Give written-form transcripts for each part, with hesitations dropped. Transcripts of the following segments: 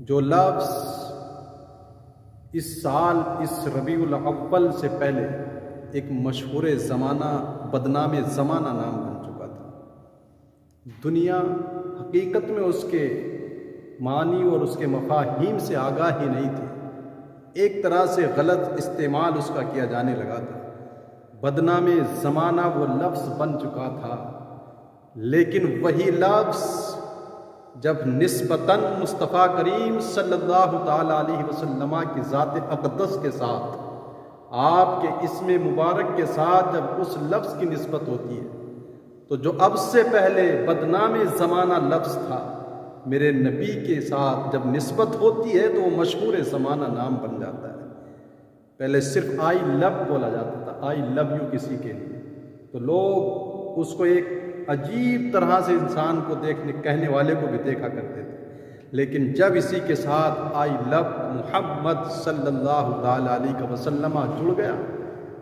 جو لفظ اس سال اس ربیع الاول سے پہلے ایک مشہور زمانہ بدنام زمانہ نام بن چکا تھا، دنیا حقیقت میں اس کے معنی اور اس کے مفاہیم سے آگاہ ہی نہیں تھی، ایک طرح سے غلط استعمال اس کا کیا جانے لگا تھا۔ بدنام زمانہ وہ لفظ بن چکا تھا، لیکن وہی لفظ جب نسبتاً مصطفیٰ کریم صلی اللہ تعالیٰ علیہ وسلم کی ذات اقدس کے ساتھ، آپ کے اسم مبارک کے ساتھ جب اس لفظ کی نسبت ہوتی ہے، تو جو اب سے پہلے بدنام زمانہ لفظ تھا، میرے نبی کے ساتھ جب نسبت ہوتی ہے تو وہ مشہور زمانہ نام بن جاتا ہے۔ پہلے صرف آئی لو بولا جاتا تھا، آئی لو یو کسی کے لیے، تو لوگ اس کو ایک عجیب طرح سے انسان کو کہنے والے کو بھی دیکھا کرتے تھے، لیکن جب اسی کے ساتھ آئی لو محمد صلی اللہ تعالیٰ علیہ وسلم جڑ گیا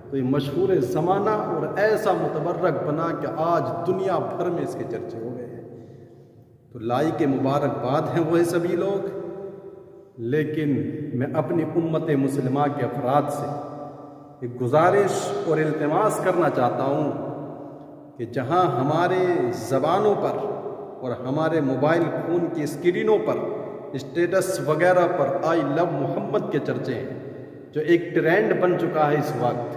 تو یہ مشہور زمانہ اور ایسا متبرک بنا کہ آج دنیا بھر میں اس کے چرچے ہو گئے ہیں۔ تو لائی کے مبارکباد ہیں وہ سبھی لوگ، لیکن میں اپنی امت مسلمہ کے افراد سے ایک گزارش اور التماس کرنا چاہتا ہوں کہ جہاں ہمارے زبانوں پر اور ہمارے موبائل فون کی اسکرینوں پر اسٹیٹس وغیرہ پر آئی لو محمد کے چرچے ہیں، جو ایک ٹرینڈ بن چکا ہے اس وقت،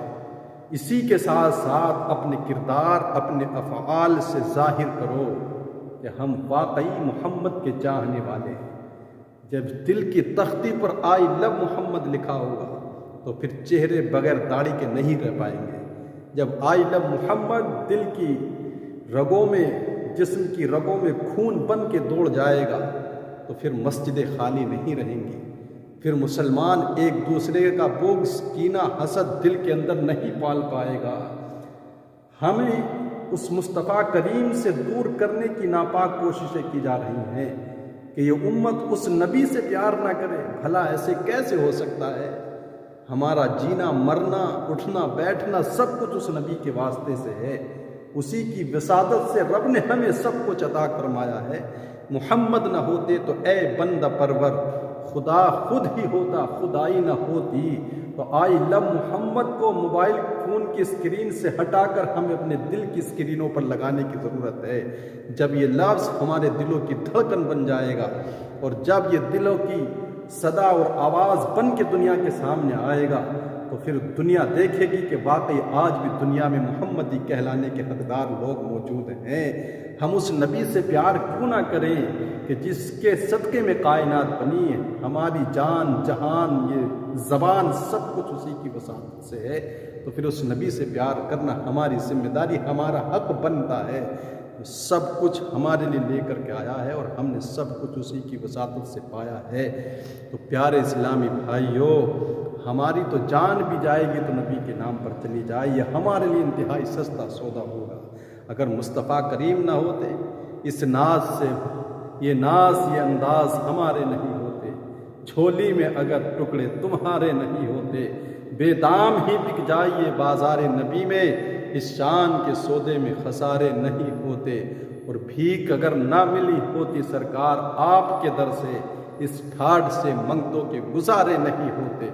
اسی کے ساتھ ساتھ اپنے کردار اپنے افعال سے ظاہر کرو کہ ہم واقعی محمد کے چاہنے والے ہیں۔ جب دل کی تختی پر آئی لو محمد لکھا ہوگا تو پھر چہرے بغیر داڑھی کے نہیں رہ پائیں گے۔ جب آئی لو محمد دل کی رگوں میں، جسم کی رگوں میں خون بن کے دوڑ جائے گا تو پھر مسجدیں خالی نہیں رہیں گی، پھر مسلمان ایک دوسرے کا بغض، کینہ، حسد دل کے اندر نہیں پال پائے گا۔ ہمیں اس مصطفیٰ کریم سے دور کرنے کی ناپاک کوششیں کی جا رہی ہیں کہ یہ امت اس نبی سے پیار نہ کرے۔ بھلا ایسے کیسے ہو سکتا ہے؟ ہمارا جینا، مرنا، اٹھنا، بیٹھنا سب کچھ اس نبی کے واسطے سے ہے، اسی کی وسادت سے رب نے ہمیں سب کچھ عطا فرمایا ہے۔ محمد نہ ہوتے تو اے بندہ پرور، خدا خود ہی ہوتا، خدائی نہ ہوتی۔ تو آئی لو محمد کو موبائل فون کی اسکرین سے ہٹا کر ہمیں اپنے دل کی اسکرینوں پر لگانے کی ضرورت ہے۔ جب یہ لفظ ہمارے دلوں کی دھڑکن بن جائے گا اور جب یہ دلوں کی صدا اور آواز بن کے دنیا کے سامنے آئے گا تو پھر دنیا دیکھے گی کہ واقعی آج بھی دنیا میں محمدی کہلانے کے حقدار لوگ موجود ہیں۔ ہم اس نبی سے پیار کیوں نہ کریں کہ جس کے صدقے میں کائنات بنی ہے، ہماری جان، جہان، یہ زبان سب کچھ اسی کی وسعت سے ہے، تو پھر اس نبی سے پیار کرنا ہماری ذمہ داری، ہمارا حق بنتا ہے۔ سب کچھ ہمارے لیے لے کر کے آیا ہے اور ہم نے سب کچھ اسی کی وساطت سے پایا ہے۔ تو پیارے اسلامی بھائیوں، ہماری تو جان بھی جائے گی تو نبی کے نام پر چلی جائے، یہ ہمارے لیے انتہائی سستا سودا ہوگا۔ اگر مصطفیٰ کریم نہ ہوتے، اس ناز سے، یہ ناز، یہ انداز ہمارے نہیں ہوتے، جھولی میں اگر ٹکڑے تمہارے نہیں ہوتے، بے دام ہی بک جائیے بازار نبی میں، اس شان کے سودے میں خسارے نہیں ہوتے، اور بھیک اگر نہ ملی ہوتی سرکار آپ کے در سے، اس ٹھاٹھ سے منگتوں کے گزارے نہیں ہوتے۔